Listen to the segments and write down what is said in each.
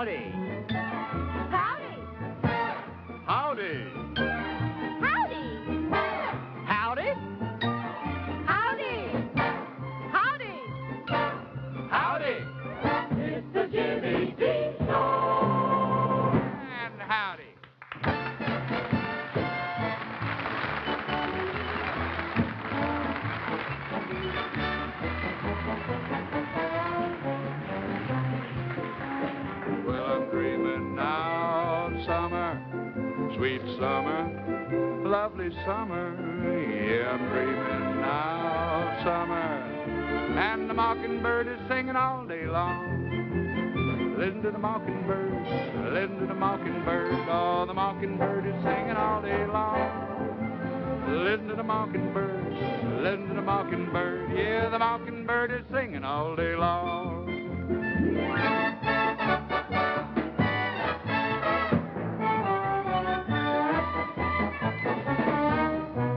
Howdy. Howdy. Howdy. Howdy. Howdy. Howdy. Howdy. Howdy. It's the Jimmy Dean Show. And howdy. Well, I'm dreaming now of summer, sweet summer, lovely summer. Yeah, I'm dreaming now of summer, and the mockingbird is singing all day long. Listen to the mockingbird, listen to the mockingbird. Oh, the mockingbird is singing all day long. Listen to the mockingbird, listen to the mockingbird. Yeah, the mockingbird is singing all day long.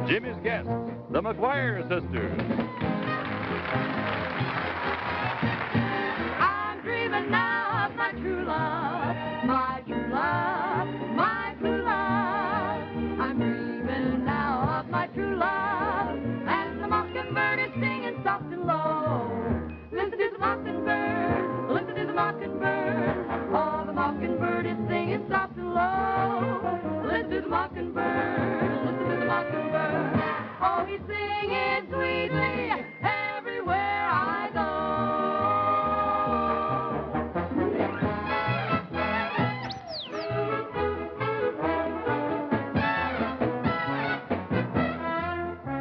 Jimmy's guests, the McGuire Sisters. I'm dreaming now of my true love, my true love, my true love. I'm dreaming now of my true love, and the mockingbird is singing soft and low. Listen to the mockingbird, listen to the mockingbird. Oh, the mockingbird is singing soft and low. Listen to the mockingbird, listen to the mockingbird. Oh, he's singing sweetly everywhere I go.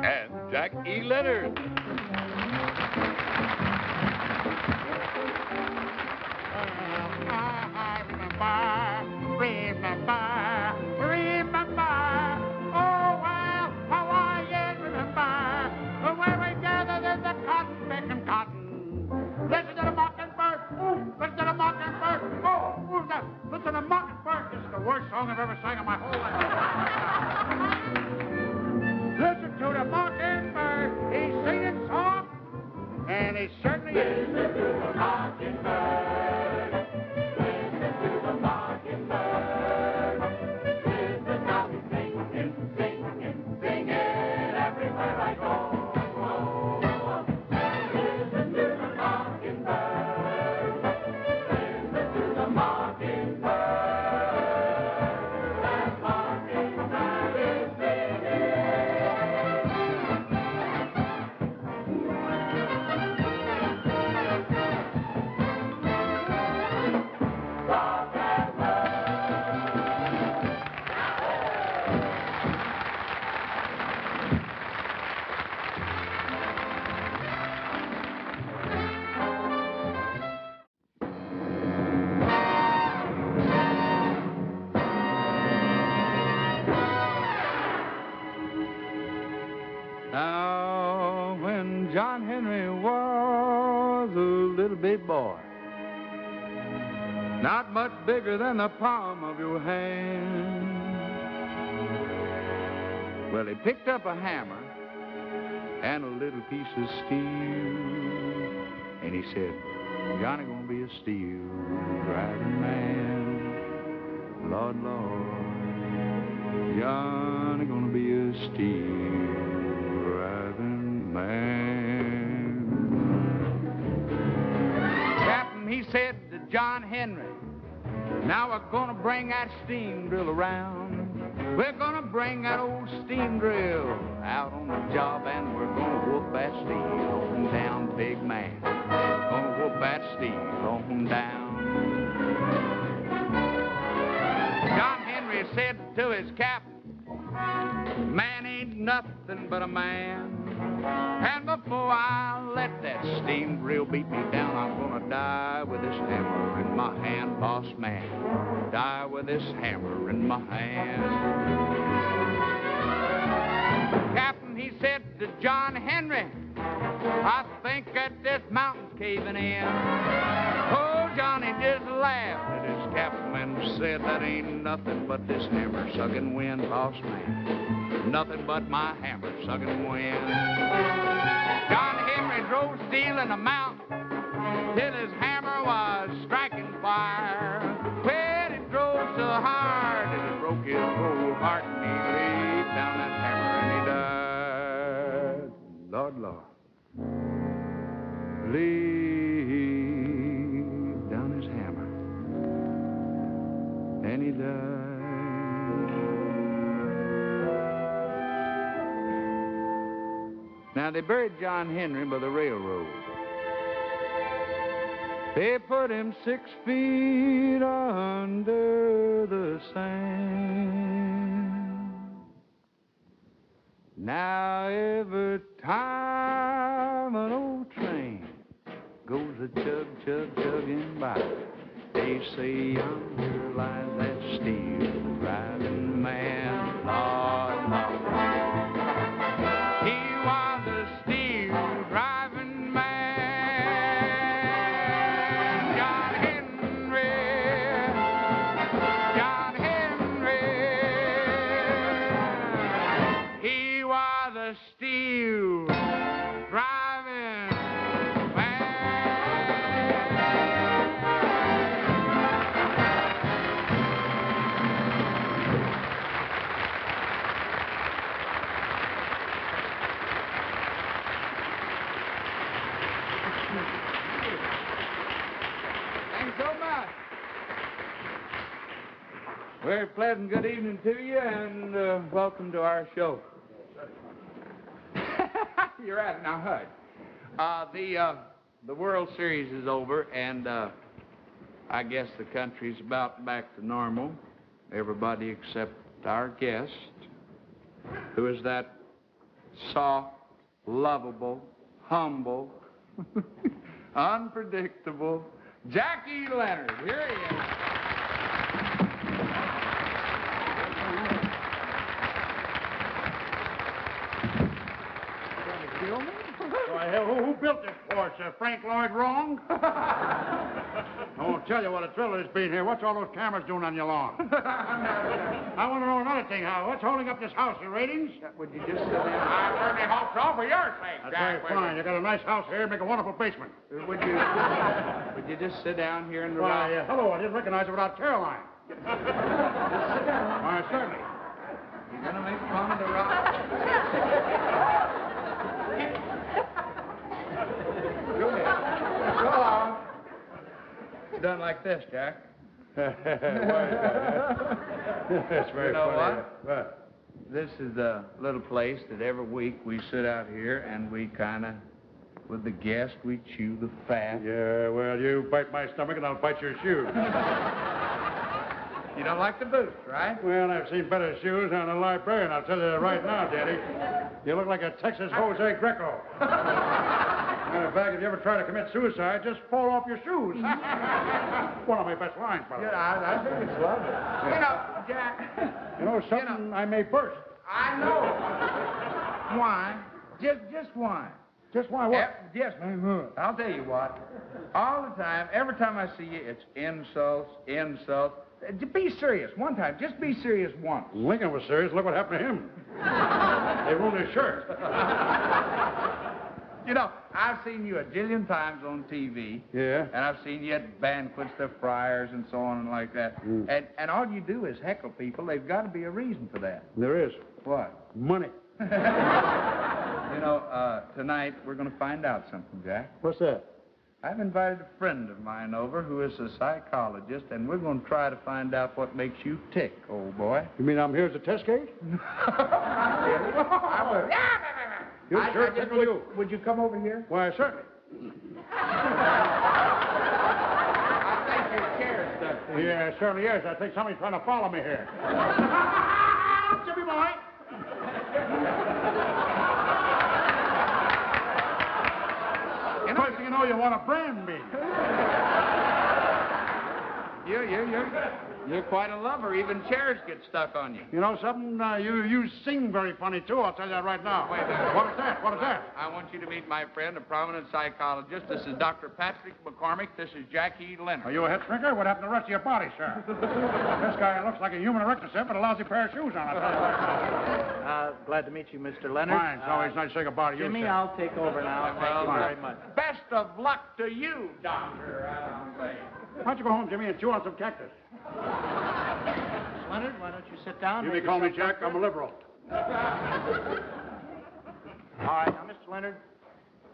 And Jack E. Leonard. Remember, oh, well, how I yet remember when we gathered in the cotton picking cotton. Listen to the mockingbird, ooh, listen to the mockingbird, oh, ooh, listen to the mockingbird. This is the worst song I've ever sang in my whole life. Listen to the mockingbird, he's singing soft, and he certainly is. Listen to the mockingbird. Listen to the mockingbird. Listen now, he's singing, singing, singing everywhere I go. Listen to the mockingbird. Listen to the mockingbird. That mockingbird is singing. Soft and low. Now, when John Henry was a little bitty boy, not much bigger than the palm of your hand, well, he picked up a hammer and a little piece of steel, and he said, Johnny gonna be a steel driving man. Lord, Lord, Johnny gonna be a steel driving man. Captain, he said to John Henry, now we're gonna bring that steam drill around. We're gonna bring that old steam drill out on the job, and we're gonna whoop that steel on down, big man. Gonna whoop that steel on down. John Henry said to his captain, man ain't nothing but a man. And before I let that steam drill beat me down, I'm gonna die with this hammer in my hand, boss man. Die with this hammer in my hand. Captain, he said to John Henry, I think that this mountain's caving in. Oh, Johnny just laughed at his captain and said, that ain't nothing but this hammer sucking wind, boss man. Nothing but my hammer sucking wind. John Henry drove steel in the mountain till his hammer was striking fire. Lord. Laid down his hammer, and he died. Now, they buried John Henry by the railroad. They put him 6 feet under the sand. Now every time an old train goes a chugging by, they say yonder lies that steel driving man. Lord, Lord. He was a steel driving man. John Henry. He was a steel driving man. Thanks so much. Very pleasant good evening to you, and welcome to our show. You're right. Now, Hud. The World Series is over, and I guess the country's about back to normal. Everybody except our guest, who is that soft, lovable, humble, unpredictable Jackie Leonard. Here he is. Who built this porch? Frank Lloyd Wrong? I won't tell you what a thrill it is being here. What's all those cameras doing on your lawn? I want to know another thing, Hal. What's holding up this house? Your ratings? Would you just sit down? I certainly hope so, for your sake, That's Jack. very fine. You got a nice house here. Make a wonderful basement. Would you just sit down here in the Why, rock? hello. I didn't recognize it without Caroline. Just sit down. Why, certainly. You're going to make fun of the rock? Go ahead. Go on. It's done like this, Jack. That's very You know funny. what? This is a little place that every week we sit out here and we kind of, with the guest, we chew the fat. Yeah, well, you bite my stomach and I'll bite your shoes. You don't like the boots, right? Well, I've seen better shoes than a librarian. I'll tell you that right now, Daddy. You look like a Texas Jose Greco. Matter of fact, if you ever try to commit suicide, just fall off your shoes. One of my best lines, by the way. Yeah, I think it's lovely. Yeah. You know, Jack. You know something, I may burst. I know. Why? Just why? Just why what? Yes, I'll tell you what. All the time, every time I see you, it's insults. Be serious one time. Just be serious once. Lincoln was serious. Look what happened to him. They ruined his shirt. You know, I've seen you a jillion times on TV. Yeah? And I've seen you at banquets, the friars, and so on and like that. And all you do is heckle people. There's got to be a reason for that. There is. What? Money. You know, tonight we're going to find out something, Jack. What's that? I've invited a friend of mine over who is a psychologist, and we're going to try to find out what makes you tick, old boy. You mean I'm here as a test case? I will. You sure tickle you? Would you come over here? Why, certainly. I think your chair's stuck to you. Yeah, it certainly is. I think somebody's trying to follow me here. Chippy boy. First thing you know, you want to brand me. You're quite a lover. Even chairs get stuck on you. You know something? You sing very funny, too. I'll tell you that right now. Wait a minute. What is that? What is that? I want you to meet my friend, a prominent psychologist. This is Dr. Patrick McCormick. This is Jackie Leonard. Are you a head shrinker? What happened to the rest of your body, sir? This guy looks like a human erector set with a lousy pair of shoes on. I'll tell you right now. Glad to meet you, Mr. Leonard. Fine. It's always nice to say goodbye to you, Jimmy, sir. I'll take over now. Thank you very much. Best of luck to you, Doctor. Why don't you go home, Jimmy, and chew on some cactus? Mr. Leonard, why don't you sit down? You make may call me yourself Jack. I'm a liberal. All right, now, Mr. Leonard,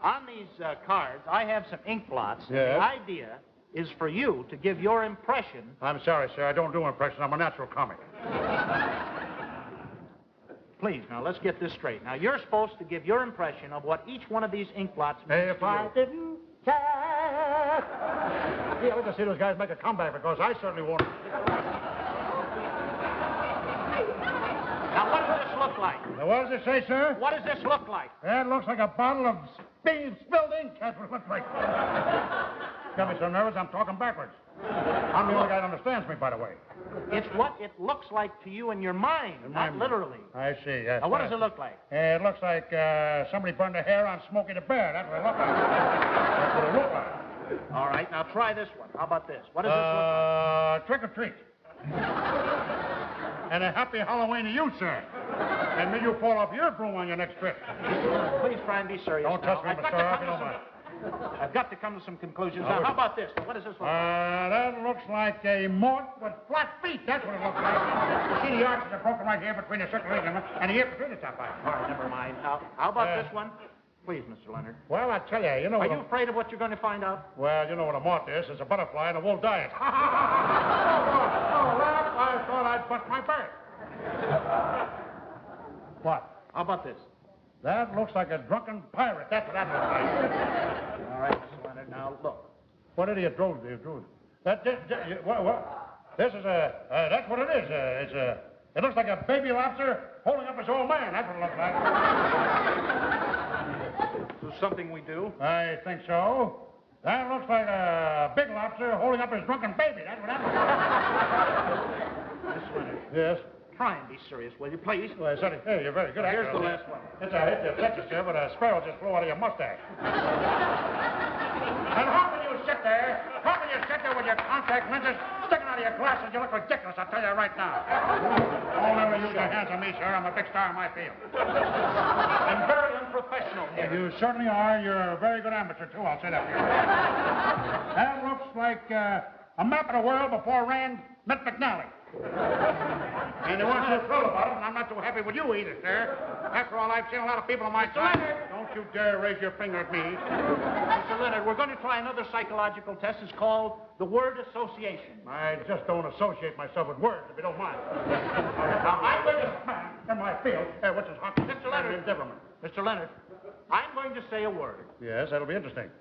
On these cards, I have some ink blots. Yes. The idea is for you to give your impression. I'm sorry, sir. I don't do impressions. I'm a natural comic. Please, now, let's get this straight. Now, you're supposed to give your impression of what each one of these ink blots means If to I you. didn't care. Yeah, let's just see those guys make a comeback because I certainly won't. Now, what does this look like? Now, what does it say, sir? What does this look like? That looks like a bottle of spilled ink. That's what it looks like. Got me so nervous, I'm talking backwards. I'm the only guy that understands me, by the way. It's what it looks like to you in your mind, not literally. I see. Yes. Now, what does it look like? It looks like somebody burned a hair on Smokey the Bear. That's what it looks like. That's what it looks like. All right, now try this one. How about this? What does this look like? Trick or treat. And a happy Halloween to you, sir. And may you fall off your broom on your next trip. Please try and be serious. Don't touch me, Mr. Sir, if you don't mind. I've got to come to some conclusions. Now, how about this? What does this look like? That looks like a mort with flat feet. That's what it looks like. You see the arches are broken right here between the circle and the ear between the top eye. All right, never mind. Now, how about this one? Please, Mr. Leonard. Well, I tell you, you know Are what you afraid of what you're going to find out? Well, you know what a moth is. It's a butterfly and a wool diet. Oh, Ralph, I thought I'd bust my bird. What? How about this? That looks like a drunken pirate. That's what that looks like. All right, Mr. Leonard. Now, look. What idiot drove you? What? This is a, that's what it is. It looks like a baby lobster holding up his old man. That's what it looks like. This is something we do. I think so. That looks like a big lobster holding up his drunken baby. That's what that looks like. Mr. Leonard, Yes. try and be serious, will you, please? Well, Sonny, hey, you're very good at it. Here's the last one. It's a hit to upset you, sir, but a sparrow just flew out of your mustache. And how can you sit there? How can you sit there with your contact lenses sticking out of your glasses? You look ridiculous, I'll tell you right now. Don't ever use your hands on me, sir. I'm a big star in my field. I'm very unprofessional here. You certainly are. You're a very good amateur, too. I'll say that for you. That looks like a map of the world before Rand met McNally. And they weren't too thrilled about it, and I'm not too happy with you either, sir. After all, I've seen a lot of people on my side. Don't you dare raise your finger at me. Mr. Leonard, we're going to try another psychological test. It's called the word association. I just don't associate myself with words, if you don't mind. Now, I'm going to in my field, which is hockey. Mr. Leonard. And endeavorment. Mr. Leonard, I'm going to say a word. Yes, that'll be interesting.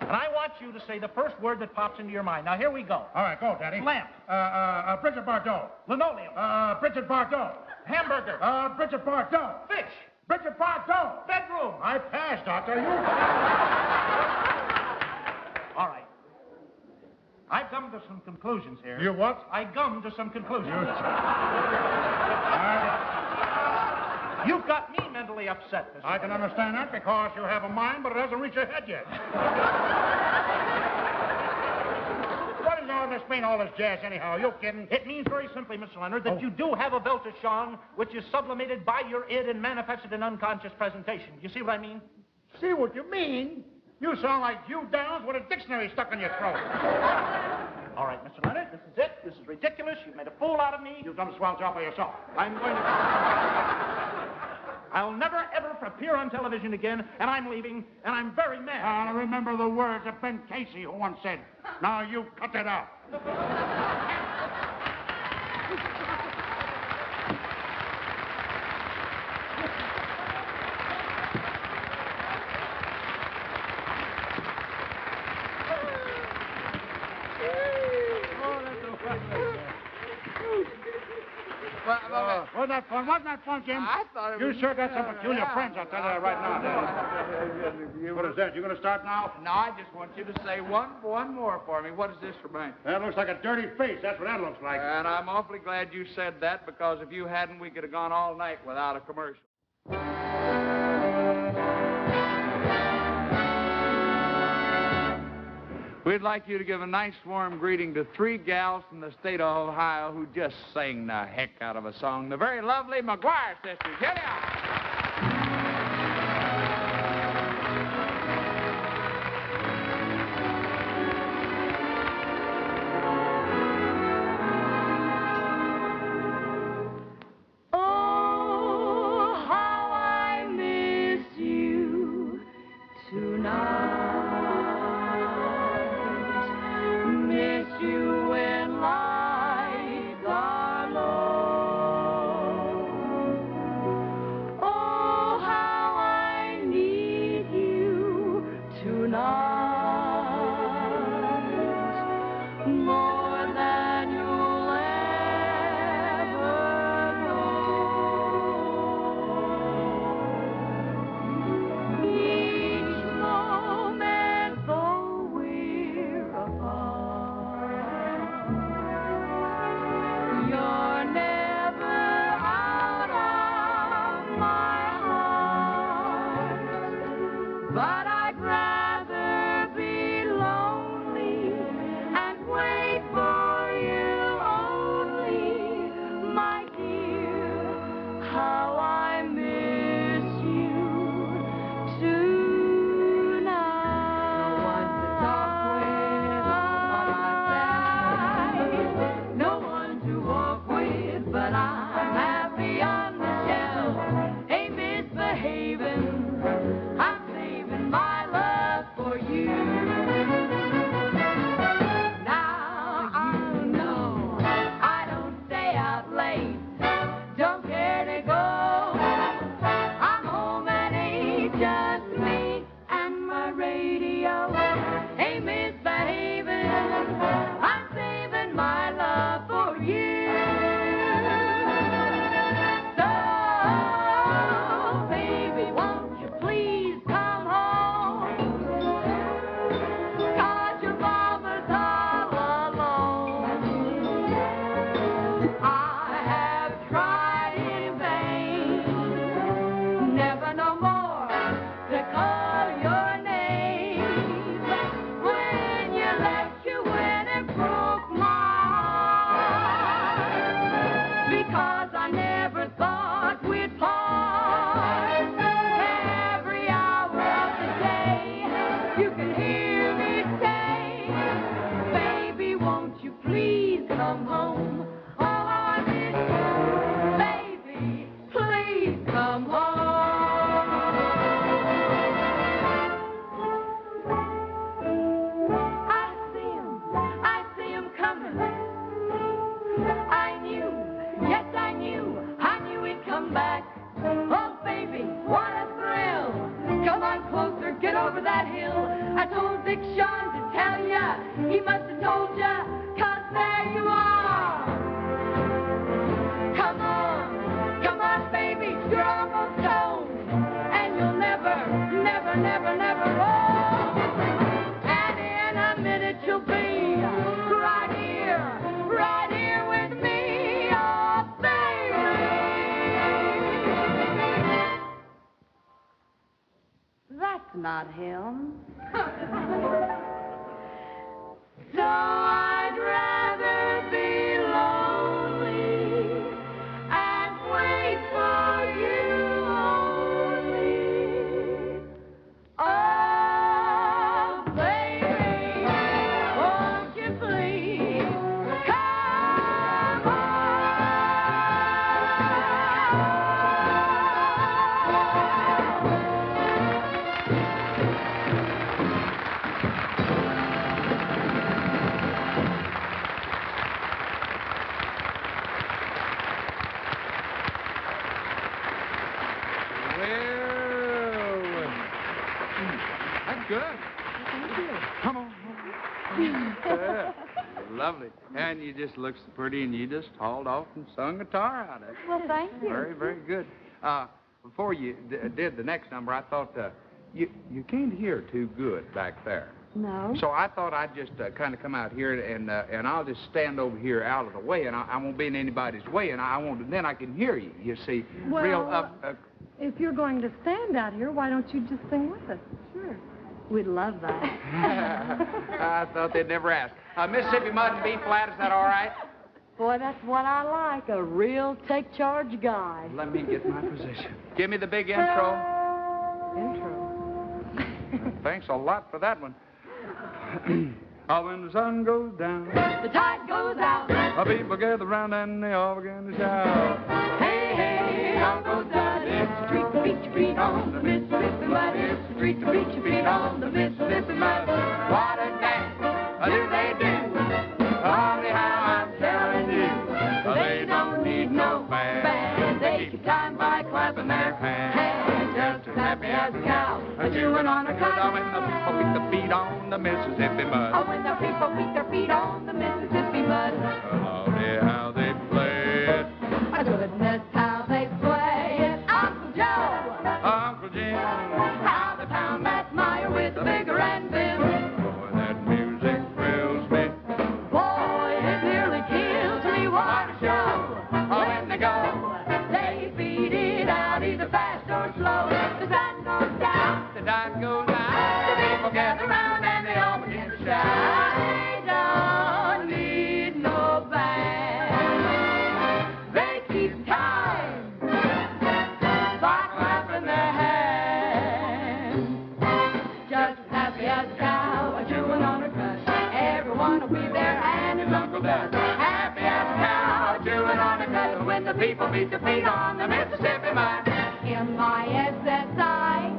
And I want you to say the first word that pops into your mind. Now, here we go. All right, go, Daddy. Lamp. Bridget Bardot. Linoleum. Bridget Bardot. Hamburger. Bridget Bardot. Fish. Bridget Bardot. Bedroom. I passed, Doctor. You. All right. I've come to some conclusions here. You what? I come to some conclusions. You. You've got me mentally upset, Mr. I can understand that because you have a mind, but it hasn't reached your head yet. What does all this mean, all this jazz, anyhow? You kidding? It means very simply, Mr. Leonard, that you do have a Weltanschauung which is sublimated by your id and manifested in unconscious presentation. You see what I mean? See what you mean? You sound like Hugh Downs with a dictionary stuck in your throat. All right, Mr. Leonard, this is it. This is ridiculous. You've made a fool out of me. You've done a swell job by yourself. I'm going to... I'll never, ever appear on television again, and I'm leaving, and I'm very mad. I remember the words of Ben Casey, who once said, now you cut it out. Wasn't that fun? Wasn't that fun, Jim? I thought it was... You sure got some peculiar friends, I'll tell you that right now. What is that? You going to start now? No, I just want you to say one more for me. What is this for me? That looks like a dirty face. That's what that looks like. And I'm awfully glad you said that, because if you hadn't, we could have gone all night without a commercial. We'd like you to give a nice warm greeting to 3 gals from the state of Ohio who just sang the heck out of a song. The very lovely Maguire Sisters. Get out! how I miss you tonight. No one to talk with on my side. No one to walk with, but I'm happy on the shelf. Ain't misbehaving. I'm saving my love for you. Now I know I don't stay out late. Don't care to go. I'm home at 8, just me and my radio. Ain't misbehaving. I'm saving my love for you. So, baby, won't you please come home? 'Cause your mama's all alone. I have tried in vain, never no more to call your name. When you left, you went and broke my heart, because I never thought we'd part. Every hour of the day, you can hear me say, baby, won't you please come home? Oh, I miss you, baby, please come home. I see him coming. I knew he'd come back. Oh, baby, what a thrill. Come on closer, get over that hill. I told Dick Shawn to tell ya, he must have told ya, 'cause there you are. Come on, baby, you're almost home, and you'll never, never, never, never roam. And in a minute you'll be right here with me, oh, baby. That's not him. So I'd rather be lonely and wait for you only. Oh, baby, won't you please come Well, that's good. Come on. Yeah, lovely. And you just look so pretty, and you just hauled off and sung guitar out of it. Well, thank you. Very, very good. Before you did the next number, I thought you can't hear too good back there. No. So I thought I'd just kind of come out here and I'll just stand over here out of the way, and I won't be in anybody's way, and then I can hear you. You see, Well, real up. If you're going to stand out here, why don't you just sing with us? Sure. We'd love that. I thought they'd never ask. Mississippi Mud and B flat, is that all right? Boy, that's what I like, a real take-charge guy. Let me get my position. Give me the big intro. Intro. Thanks a lot for that one. Oh, when the sun goes down, The tide goes out. people gather round and they all begin to shout. Hey, hey, Uncle Dud, it's a treat to beat your feet on the Mississippi mud. It's a treat to beat your feet on the Mississippi mud. What a dance do they do? Only how I'm telling you. They don't need no band. They keep time by clapping their hands, just as happy as a cow, chewing on a Oh, cud. when the people beat the feet on the Mississippi mud. Oh, when the people beat their feet on the Mississippi mud. Oh, dear, how they play it. Goodness, how they play it. Uncle Joe, Uncle Jim. how they pound that mire with the bigger and vim. Boy, that music thrills me. Boy, it nearly kills me. What a show. When they go, they beat it out either fast or slow. The sun goes down, The tide goes out. the people gather round and they all begin to shout. They don't need no band. They keep time the people meet their feet on the Mississippi mud. M-I-S-S-I.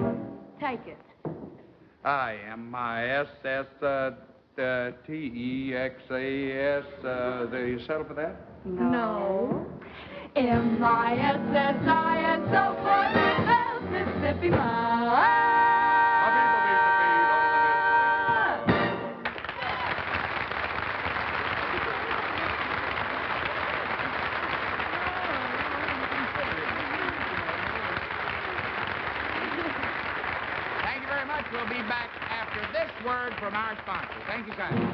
Take it. I-M-I-S-S-T-E-X-A-S. Do you settle for that? No. M-I-S-S-I-S-O for the Mississippi mud. We'll be back after this word from our sponsor. Thank you kindly.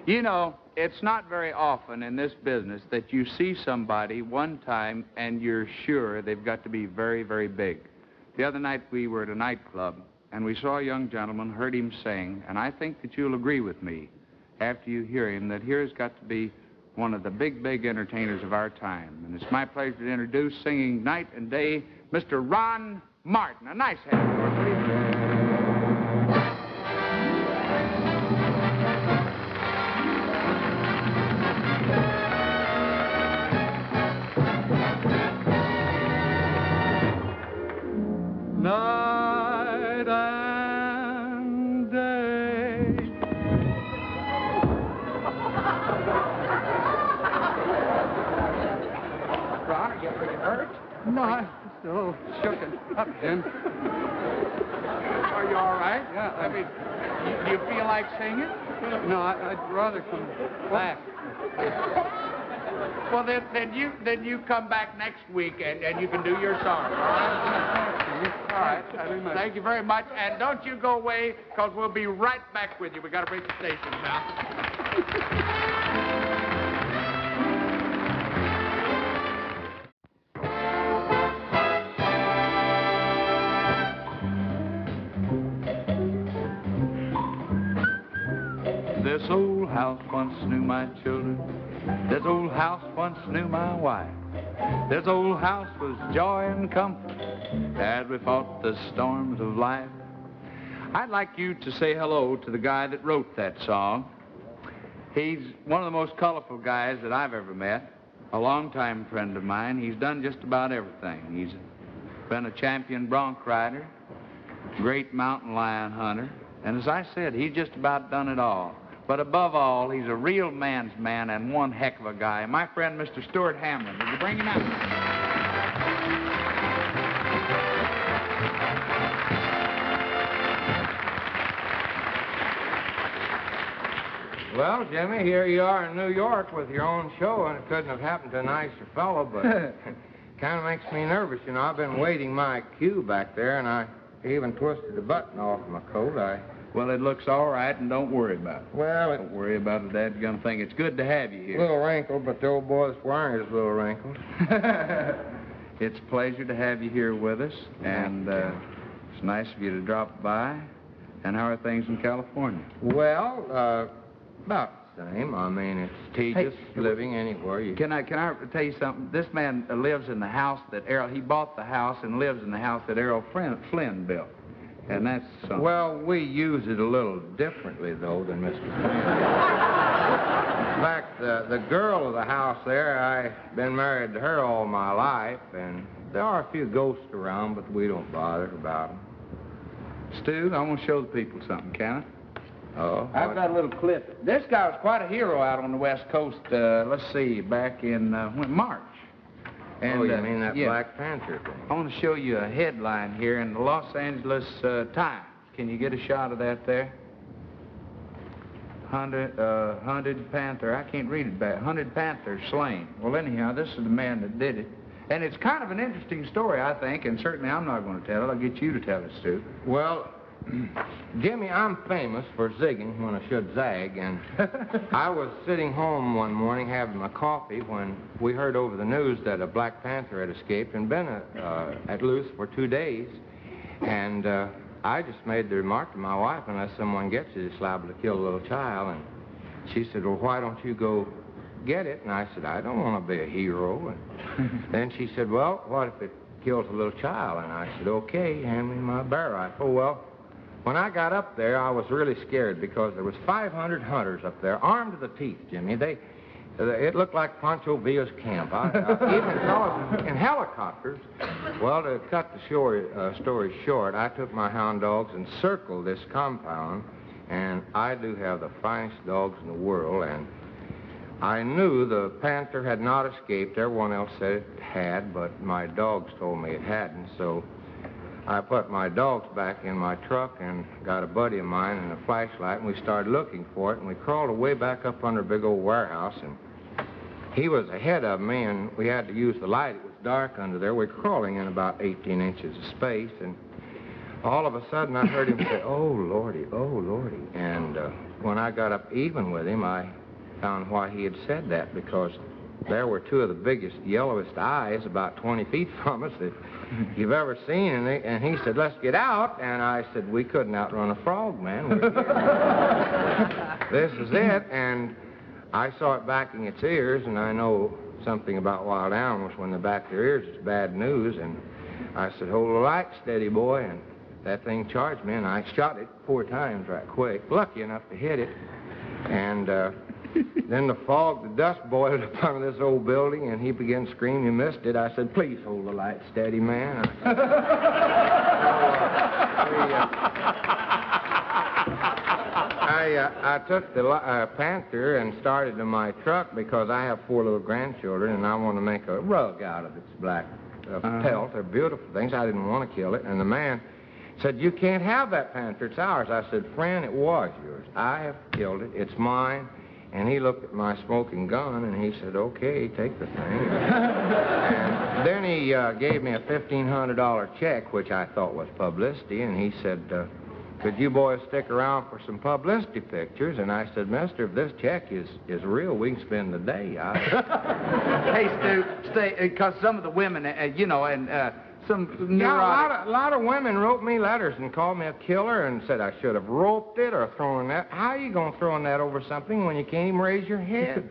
You know, it's not very often in this business that you see somebody one time and you're sure they've got to be very, very big. The other night we were at a nightclub and we saw a young gentleman, heard him sing, and I think that you'll agree with me after you hear him that here's got to be one of the big, big entertainers of our time. And it's my pleasure to introduce, singing night and day, Mr. Ron Martin. A nice hand for him, please. Night and day. Ron, are you hurt? No, I'm just a little shooken up, Jim. Are you all right? Yeah. I mean, do you feel like singing? No, I'd rather come back. Well, then you come back next week and you can do your song. All right. Thank you very much. And don't you go away, because we'll be right back with you. We got to break the station now. This old house once knew my children. This old house once knew my wife. This old house was joy and comfort as we fought the storms of life. I'd like you to say hello to the guy that wrote that song. He's one of the most colorful guys that I've ever met, a longtime friend of mine. He's done just about everything. He's been a champion bronc rider, great mountain lion hunter, and as I said, he's just about done it all. But above all, he's a real man's man and one heck of a guy. My friend, Mr. Stuart Hamblen. Would you bring him out? Well, Jimmy, here you are in New York with your own show, and it couldn't have happened to a nicer fellow, but kind of makes me nervous. You know, I've been waiting my cue back there, and I even twisted the button off my coat. Well, it looks all right, and don't worry about it. Well, don't worry about the dadgum thing. It's good to have you here. A little wrinkled, but the old boy that's wearing it is a little wrinkled. It's a pleasure to have you here with us, and it's nice of you to drop by. And how are things in California? Well, about the same. I mean, it's tedious living anywhere. Can I tell you something? This man lives in the house that he bought the house and lives in the house that Errol Flynn built. And that's something. Well, we use it a little differently, though, than Mr. Flynn. In fact, the girl of the house there, I've been married to her all my life, and there are a few ghosts around, but we don't bother about them. Stu, I want to show the people something, can I? Oh, I've got a little clip. This guy was quite a hero out on the West Coast, let's see, back in March. And, you mean that Black Panther thing? I want to show you a headline here in the Los Angeles Times. Can you get a shot of that there? Hunted panther. I can't read it back. Hunted panther slain. Well, anyhow, this is the man that did it. And it's kind of an interesting story, I think, and certainly I'm not going to tell it. I'll get you to tell it, Stu. Well, Jimmy, I'm famous for zigging when I should zag, and I was sitting home one morning having my coffee when we heard over the news that a Black Panther had escaped and been at loose for 2 days. And I just made the remark to my wife, unless someone gets it, it's liable to kill a little child. And she said, well, why don't you go get it? And I said, I don't want to be a hero. And then she said, well, what if it kills a little child? And I said, okay, hand me my bear rifle. Well, When I got up there, I was really scared because there was 500 hunters up there, armed to the teeth, Jimmy. It looked like Pancho Villa's camp. I even saw it in helicopters. Well, to cut the story short, I took my hound dogs and circled this compound, and I do have the finest dogs in the world, and I knew the panther had not escaped. Everyone else said it had, but my dogs told me it hadn't, so I put my dogs back in my truck and got a buddy of mine and a flashlight, and we started looking for it, and we crawled way back up under a big old warehouse, and he was ahead of me, and we had to use the light. It was dark under there. We were crawling in about 18 inches of space, and all of a sudden I heard him say, "Oh, Lordy, oh, Lordy." And when I got up even with him, I found why he had said that, because there were two of the biggest, yellowest eyes about 20 feet from us that you've ever seen. And he said, "Let's get out." And I said, "We couldn't outrun a frog, man. This is it." And I saw it backing its ears, and I know something about wild animals. When they back their ears, it's bad news. And I said, "Hold the light steady, boy." And that thing charged me, and I shot it 4 times right quick, lucky enough to hit it. And then the fog, the dust boiled up under this old building, and he began screaming. "You missed it." I said, "Please hold the light steady, man." I took the panther and started to my truck because I have 4 little grandchildren, and I want to make a rug out of its black pelt. They're beautiful things. I didn't want to kill it. And the man said, "You can't have that panther. It's ours." I said, "Friend, it was yours. I have killed it. It's mine." And he looked at my smoking gun, and he said, "Okay, take the thing." And then he gave me a $1,500 check, which I thought was publicity, and he said, "Could you boys stick around for some publicity pictures?" And I said, "Mister, if this check is real, we can spend the day." Hey, Stu, stay, because some of the women, some neurotic... a lot of women wrote me letters and called me a killer and said I should have roped it or thrown that. How are you going to throw a net over something when you can't even raise your head?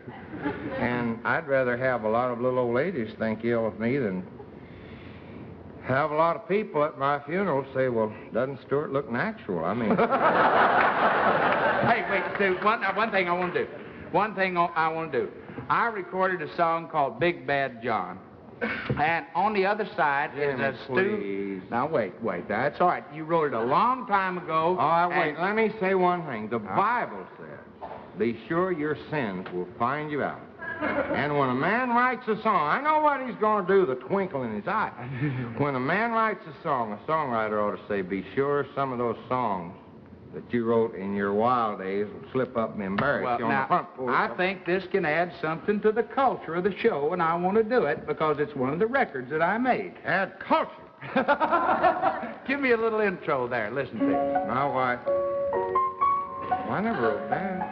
And I'd rather have a lot of little old ladies think ill of me than have a lot of people at my funeral say, "Well, doesn't Stuart look natural?" I mean... Hey, wait, Stu, one thing I want to do. One thing I want to do. I recorded a song called Big Bad John. And on the other side is a Stu. Now, wait, that's all right. You wrote it a long time ago. All right, wait, let me say one thing. The Bible says, "Be sure your sins will find you out." And when a man writes a song, I know what he's going to do, the twinkle in his eye. When a man writes a song, a songwriter ought to say, "Be sure some of those songs that you wrote in your wild days will slip up and embarrass you on the front porch." I think this can add something to the culture of the show, and I want to do it because it's one of the records that I made. Add culture? Give me a little intro there. Listen to it. My wife. I never wrote that.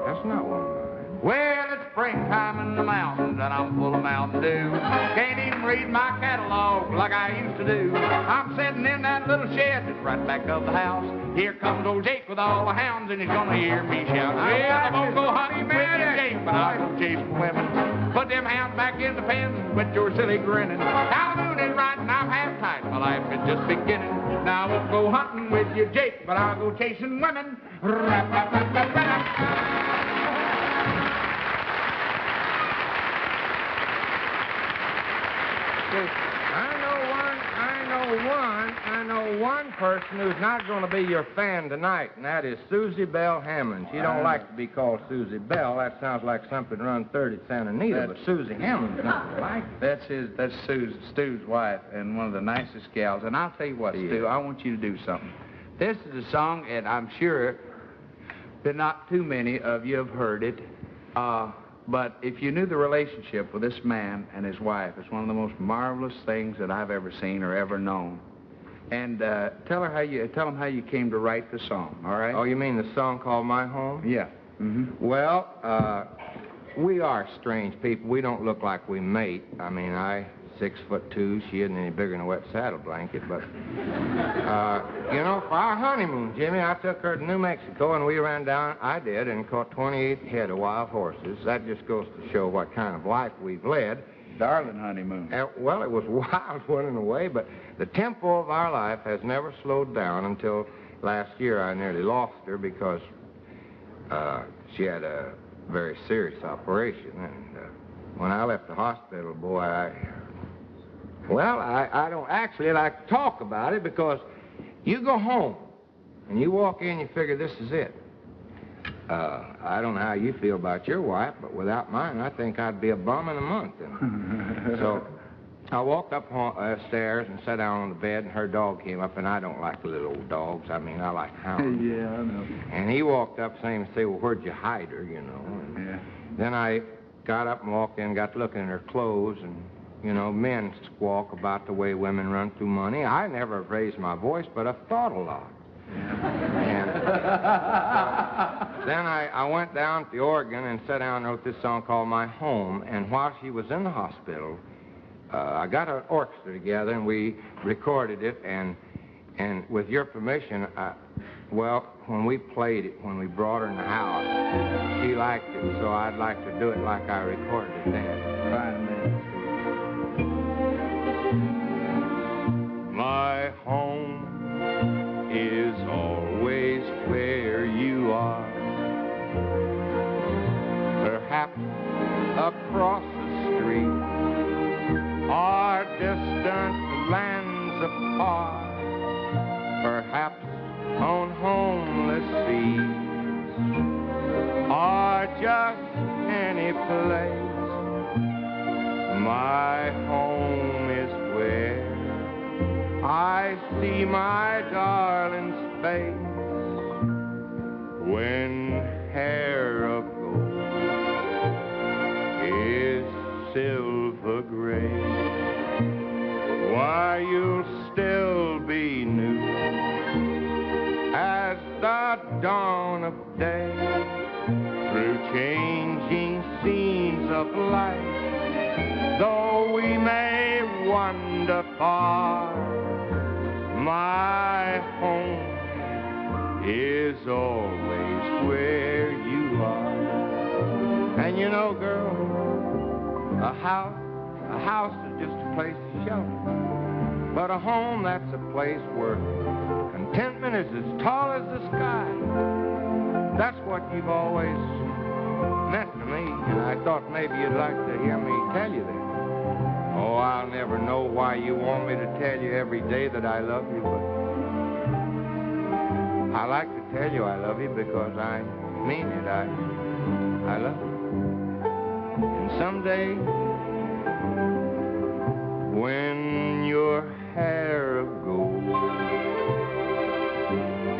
That's not one of mine. Well, it's springtime in the mountains, and I'm full of Mountain Dew. Can't even read my catalog like I used to do. I'm sitting in that little shed that's right back of the house. Here comes old Jake with all the hounds, and he's gonna hear me shout, "Yeah, I'm gonna go hunting with you, Jake, but I'll go chasing women. Put them hounds back in the pen with your silly grinning. Now the moon is right, and I'm half tight. My life is just beginning. Now I won't go hunting with you, Jake, but I'll go chasing women." I know one person who's not going to be your fan tonight, and that is Susie Bell Hammond. She don't like to be called Susie Bell. That sounds like something run 30 Santa Anita, but Susie Hammond's not like. That's Stu's wife, and one of the nicest gals. And I'll tell you what, Stu, I want you to do something. This is a song, and I'm sure that not too many of you have heard it. But if you knew the relationship with this man and his wife, it's one of the most marvelous things that I've ever seen or ever known. And tell him how you came to write the song, all right? Oh, you mean the song called My Home? Yeah. Mm-hmm. Well, we are strange people. We don't look like we mate. I mean, 6'2", she isn't any bigger than a wet saddle blanket, but, for our honeymoon, Jimmy, I took her to New Mexico, and we ran down, I did, and caught 28 head of wild horses. That just goes to show what kind of life we've led. Darling honeymoon. Well, it was a wild one in a way, but The tempo of our life has never slowed down until last year. I nearly lost her because she had a very serious operation. And when I left the hospital, boy, I don't actually like to talk about it because you go home and you walk in, you figure this is it. I don't know how you feel about your wife, but without mine, I think I'd be a bum in a month. And so I walked up stairs and sat down on the bed, and her dog came up, and I don't like little old dogs. I mean, I like hounds. Yeah, I know. And he walked up saying, well, where'd you hide her, you know? And Yeah. then I got up and walked in, got to looking at her clothes, and, you know, men squawk about the way women run through money. I never raised my voice, but I've thought a lot. And then I went down to the organ and sat down and wrote this song called My Home. And while she was in the hospital, I got an orchestra together and we recorded it. And with your permission, when we played it, when we brought her in the house, she liked it. So I'd like to do it like I recorded it then. Fine, man. My home is always where you are. Perhaps across the street or distant lands apart. Perhaps on homeless seas or just any place. My home is where I see my darling's face when hair of gold is silver gray. Why, you'll still be new as the dawn of day through changing scenes of life, though we may wander far. My home is always where you are. And you know, girl, a house is just a place to shelter. But a home, that's a place where contentment is as tall as the sky. That's what you've always meant to me, and I thought maybe you'd like to hear me tell you that. Oh, I'll never know why you want me to tell you every day that I love you, but I like to tell you I love you because I mean it. I love you. And someday, when your hair of gold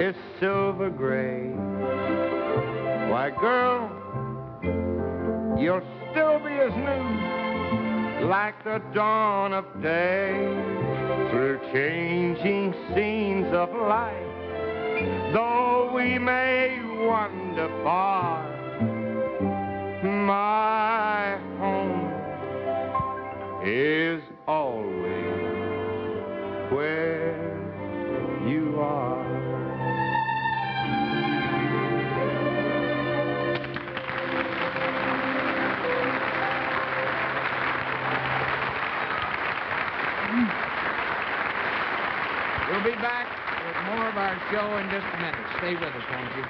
is silver gray, why, girl, you'll still be as new like the dawn of day through changing scenes of life, though we may wander far. My home is always where you are. We'll be back with more of our show in just a minute. Stay with us, won't you?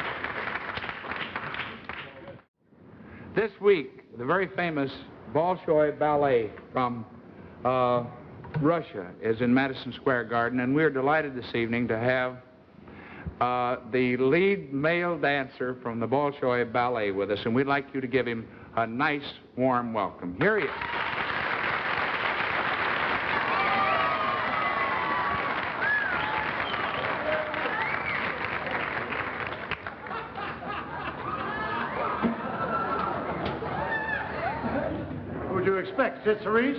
This week, the very famous Bolshoi Ballet from Russia is in Madison Square Garden, and we're delighted this evening to have the lead male dancer from the Bolshoi Ballet with us, and we'd like you to give him a nice, warm welcome. Here he is. Sid Cerise.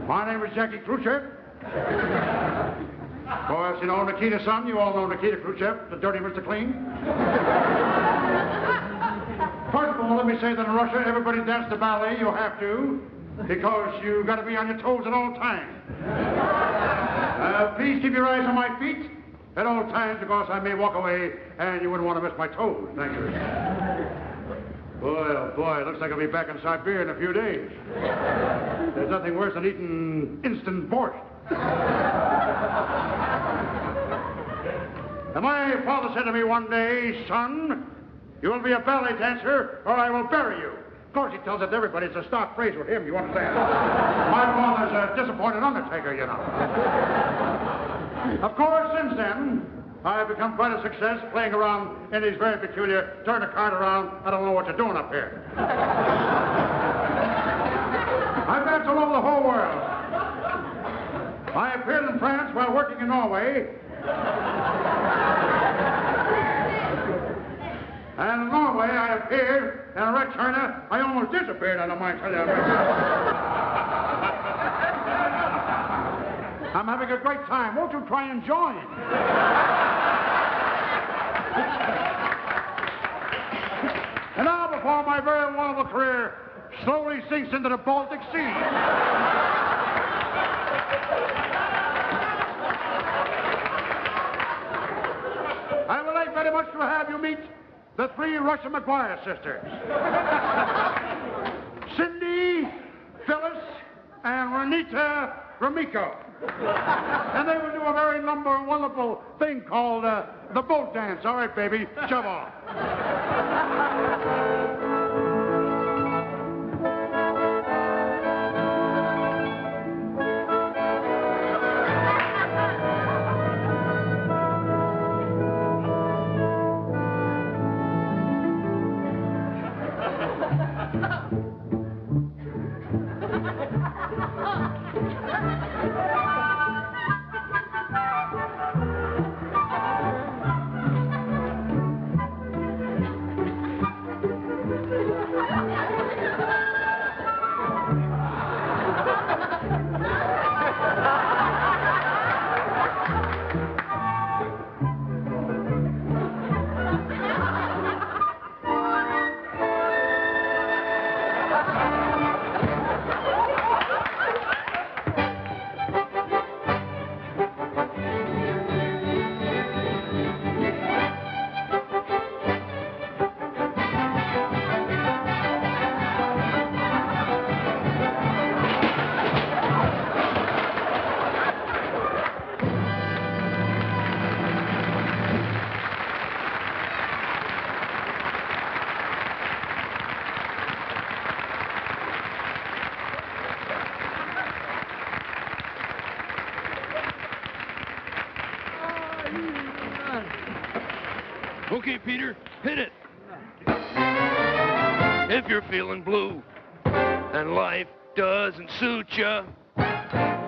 My name is Jackie Khrushchev. Boys, you know Nikita Son, you all know Nikita Khrushchev, the dirty Mr. Clean. First of all, let me say that in Russia, everybody dances the ballet. You have to, because you got to be on your toes at all times. Please keep your eyes on my feet at all times, because I may walk away and you wouldn't want to miss my toes. Thank you. Boy, oh boy, it looks like I'll be back in Siberia in a few days. There's nothing worse than eating instant borscht. And my father said to me one day, son, you will be a ballet dancer or I will bury you. Of course, he tells it to everybody. It's a stock phrase with him, you understand? My father's a disappointed undertaker, you know. Of course, since then, I've become quite a success playing around in these very peculiar, turn the card around, I don't know what you're doing up here. I've danced all over the whole world. I appeared in France while working in Norway. And in Norway, I appeared, and in Red China, I almost disappeared, I don't mind telling you. I'm having a great time. Won't you try and join? And now, before my very wonderful career slowly sinks into the Baltic Sea, I would like very much to have you meet the three Russian McGuire sisters. Cindy, Phyllis, and Renita Ramiko. And they will do a very wonderful thing called the boat dance. All right, baby, shove off. Okay, Peter, hit it. If you're feeling blue and life doesn't suit ya,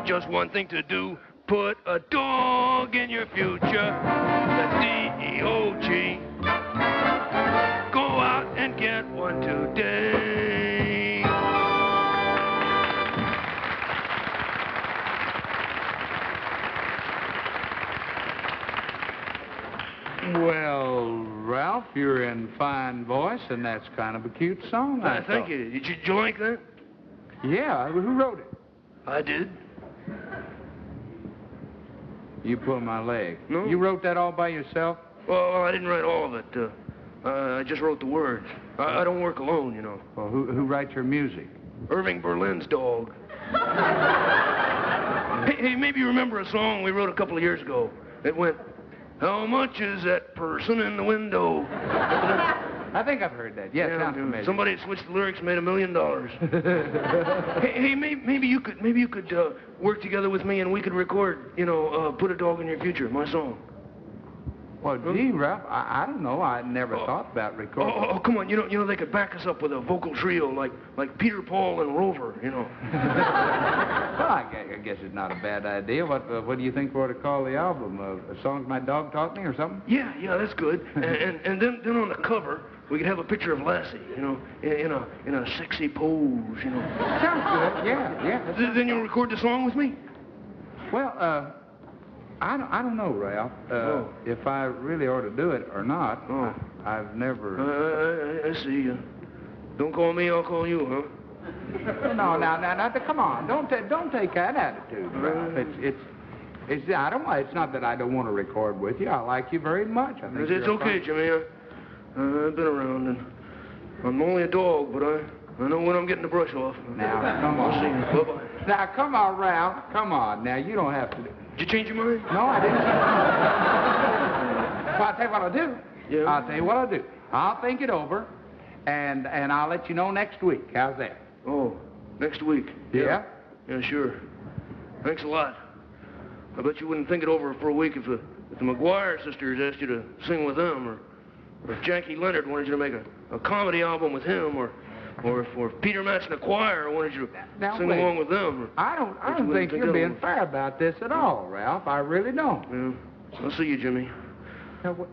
just one thing to do, put a dog in your future. That's D-E-O-G. Go out and get one today. Well, Ralph, you're in fine voice, and that's kind of a cute song, I Thank thought. you. Did you like that? Yeah, who wrote it? I did. You pull my leg. No. You wrote that all by yourself? Well, I didn't write all of it. I just wrote the words. I don't work alone, you know. Well, who writes your music? Irving Berlin's dog. Hey, maybe you remember a song we wrote a couple of years ago. It went, how much is that person in the window? I think I've heard that. Yeah, sounds familiar. Somebody switched the lyrics, made $1 million. hey, maybe you could work together with me and we could record, Put a Dog in Your Future, my song. Well, gee, Ralph, I don't know. I never thought about recording. Oh, come on. You know, they could back us up with a vocal trio like Peter, Paul, and Rover, Well, I guess it's not a bad idea. What do you think we ought to call the album? Songs My Dog Taught Me or something? Yeah, that's good. and then on the cover, we could have a picture of Lassie, in a sexy pose, Sounds good. Yeah. Then you'll record the song with me? Well, I don't know, Ralph. If I really ought to do it or not. Oh. I've never... I see. Don't call me, I'll call you, huh? No, now, come on. Don't take that attitude, Ralph. I don't. It's not that I don't want to record with you. I like you very much. I think it's okay, Jimmy. I've been around, and I'm only a dog, but I know when I'm getting the brush off. Now, come on. I'll see you. Bye-bye. Now, come on, Ralph. Come on. Now, you don't have to do... Did you change your mind? No, I didn't. Well, I'll tell you what I'll do. Yeah? I'll tell you what I'll do. I'll think it over, and I'll let you know next week. How's that? Oh, next week. Yeah? Yeah, sure. Thanks a lot. I bet you wouldn't think it over for a week if the McGuire Sisters asked you to sing with them, or if Jackie Leonard wanted you to make a comedy album with him, or if Peter Match and the choir wanted you to sing wait. along with them. I don't think you're being fair about this at all, Ralph. I really don't. Yeah. I'll see you, Jimmy. Now, what...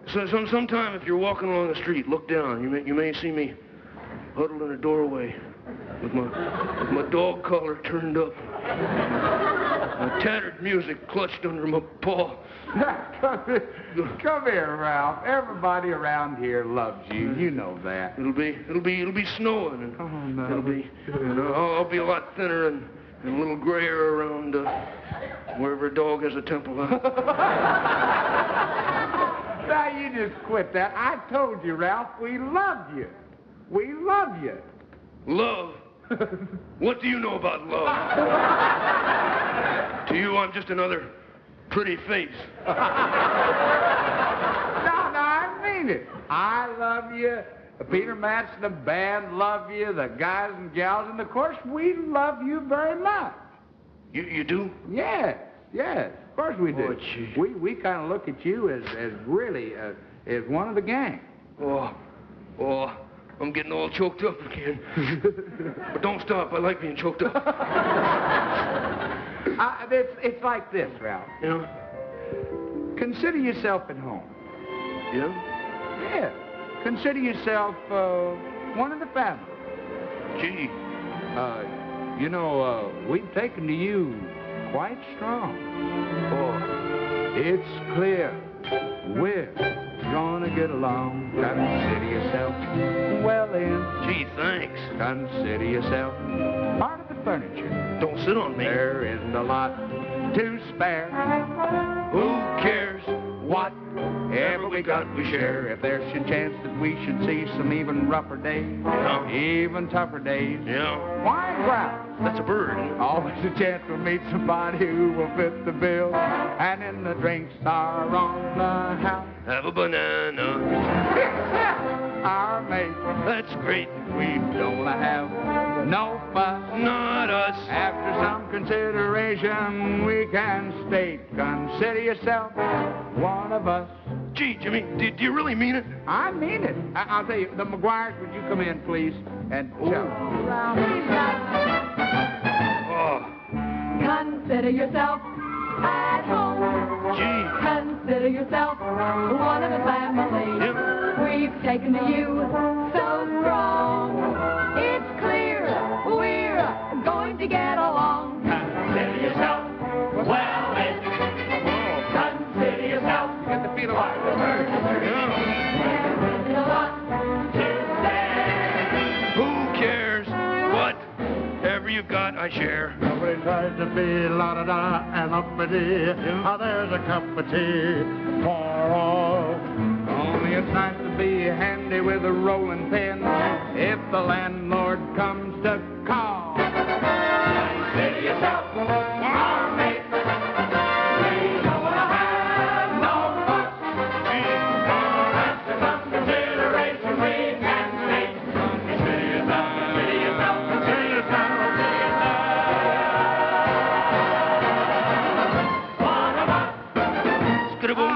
Sometime if you're walking along the street, look down. You may see me huddled in a doorway with my dog collar turned up. My tattered music clutched under my paw. Come here, Ralph. Everybody around here loves you. You know that. It'll be snowing, and I'll be a lot thinner and a little grayer around wherever a dog has a temple. Now you just quit that. I told you, Ralph, we love you. We love you. Love? What do you know about love? To you, I'm just another pretty face. No, I mean it. I love you. Peter Match and the band love you. The guys and gals, and of course, we love you very much. You do? Yes. Of course we do. Oh, gee. We kind of look at you as really as one of the gang. Oh, I'm getting all choked up again. But don't stop. I like being choked up. It's like this, Ralph. Yeah? Consider yourself at home. Yeah? Yeah. Consider yourself one of the family. Gee. We've taken to you quite strong. Oh. It's clear we're gonna get along. Consider yourself well in. Gee, thanks. Consider yourself part of the furniture. Don't sit on me. There isn't a lot to spare. Who cares? Whatever we got, we share. If there's a chance that we should see some even rougher days, Yeah. even tougher days, Yeah. why growl? That's a bird. Always a chance we'll meet somebody who will fit the bill. And then the drinks are on the house. Have a banana. Our mate, That's great. we don't have no fuss. Not us. After some consideration, we can state, consider yourself one of us. Gee, Jimmy, do you really mean it? I mean it. I'll tell you, the McGuires, would you come in, please? And show. Oh, Consider yourself at home. gee. Consider yourself one of the family. Yeah. We've taken to you so strong. It's clear we're going to get along. Consider yourself well in. Consider yourself Get the feel of part of the furniture. Yeah. There's a lot To say. Who cares? Whatever you got, I share. Nobody tries to be la-da-da and uppity. There's a cup of tea for all. Only it's nice to be handy with a rolling pin if the landlord comes to call. Consider yourself our mate. We don't want to have no fuss. For after some consideration, we can make. Consider yourself, consider yourself, consider yourself, consider yourself. One of us. Skidaboo.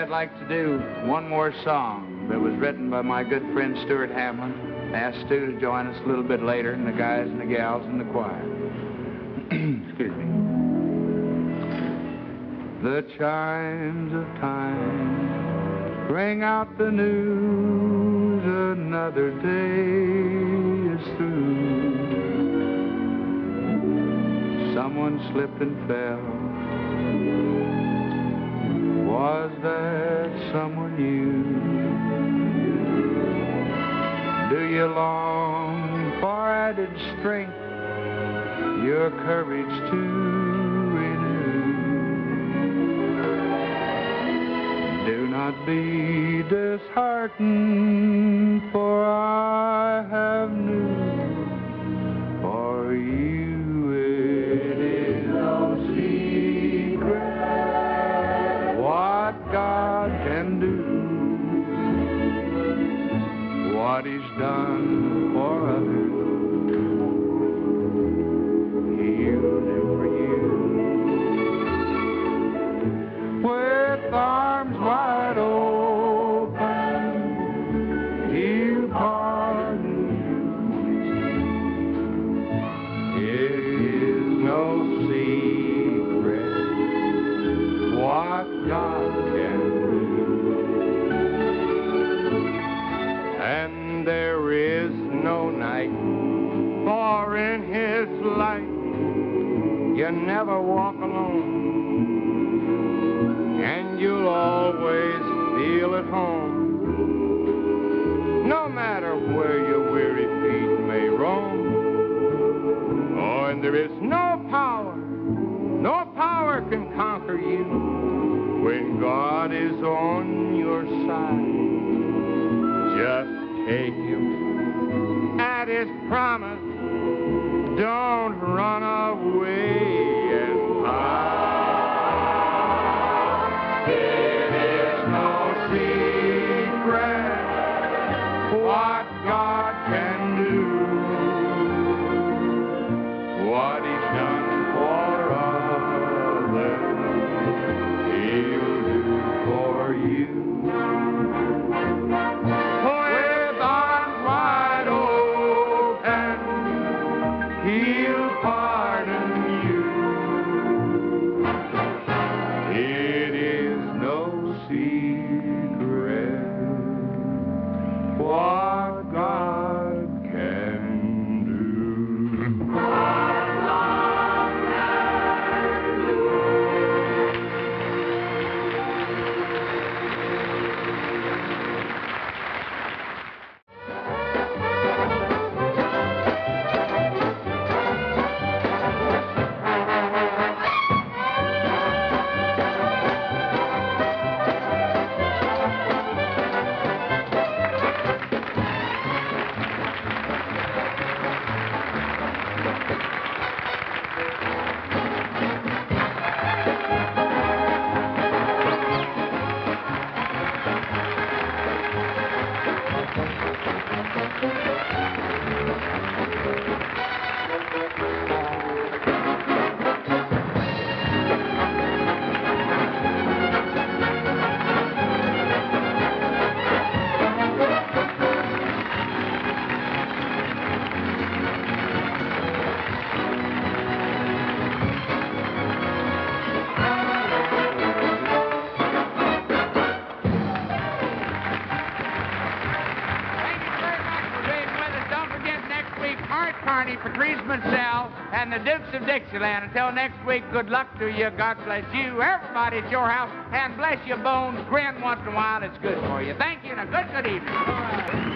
I'd like to do one more song that was written by my good friend Stuart Hamblen. Asked Stu to join us a little bit later, and the guys and the gals in the choir. Excuse me. The chimes of time ring out the news, another day is through. Someone slipped and fell. Was that someone you? Do you long for added strength, your courage too? not be disheartened, for I have news for you. It is no secret what God can do, what He's done for others, He'll do for you. With arms wide open, He'll pardon you. It is no secret what God can do, and there is no night, for in His light you never walk alone, and you'll always feel at home, no matter where your weary feet may roam. Oh, and there is no power can conquer you when God is on your side. Just take Him at His promise, don't run away and hide. It is no secret what God can do, what He's done for others, He'll do for you. With arms wide open, He'll pardon you. It is no secret what God can do. And the Dukes of Dixieland. Until next week, good luck to you. God bless you. Everybody at your house. And bless your bones. Grin once in a while. It's good for you. Thank you and a good evening.